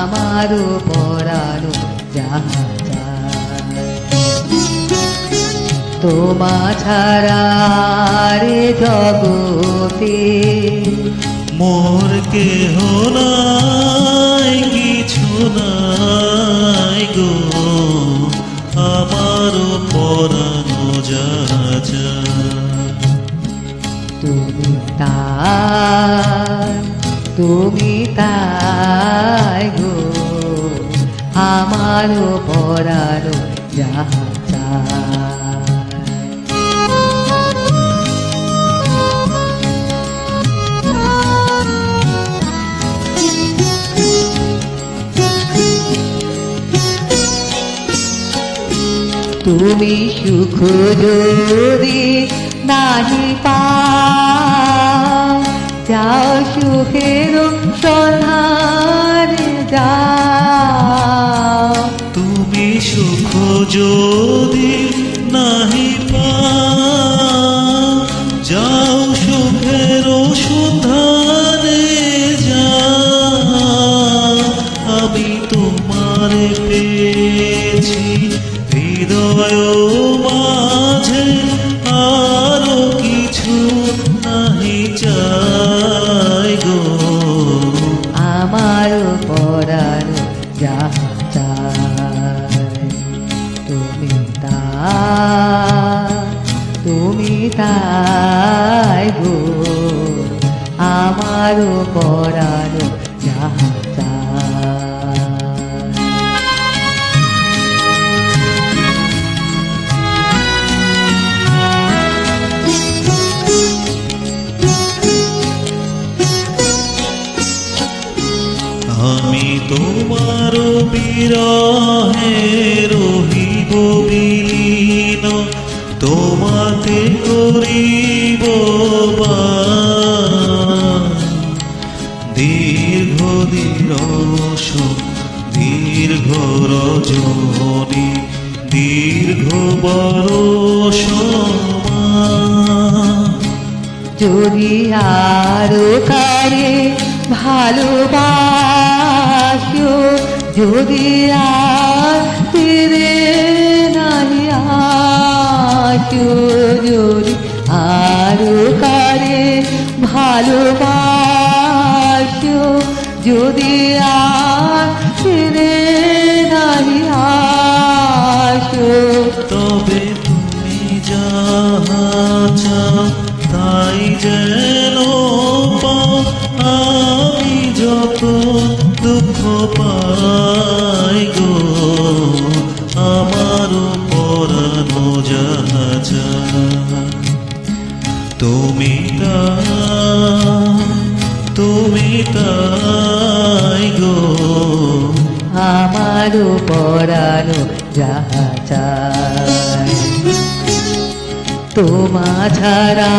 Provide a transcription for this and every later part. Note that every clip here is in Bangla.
আমারও পরানো যাহা চায়। তোমা ছাড়া রে জগতে মোর কেহ নাই, কিছু নাই গো, আমার পরানো যাহা চায়। তুমি তাই গো, আমারও পরানো যাহা চায়। তুমি সুখ যদি নাহি পাও, যাও সুখের সন্ধানে যাও। তুমি সুখ যদি নাহি পাও, যাও সুখের সন্ধানে যাও। আমি তোমারে পেয়েছি হৃদয় মাঝে, আরো কিছু নাহি চাই গো, আমার পরানো যাহা চায়। তুমি তাই গো, আমার পরানো যাহা চায়। আমি তোমার বিরহে রহিব বিলীন, তোমাতে করিব বাস। দীর্ঘ দিবস দীর্ঘ রজনী, দীর্ঘ বরষ মাস। যদি আরো কারে ভালোবাসো, যদি আর ফিরে নাহি আসো, যদি আরো কারে ভালোবাসো, যদি আর ফিরে নাহি আসো। তবে তুমি যাহা চাও তাই যেন পাও, আমি যত দুঃখ পাই গো, আমার পরানো যাহা চায়। তুমি তাই গো, আমার পরানো যাহা চায়। তোমা ছাড়া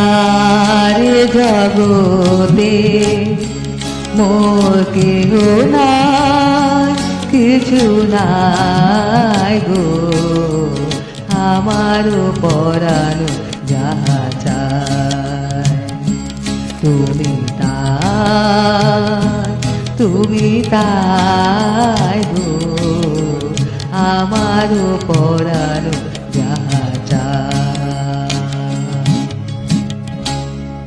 রে জগতে মোর কেহ নাই, কিছু নাই গো, আমার পরানো যাহা চায়। তুমি তাই গো, আমার পরানো যাহা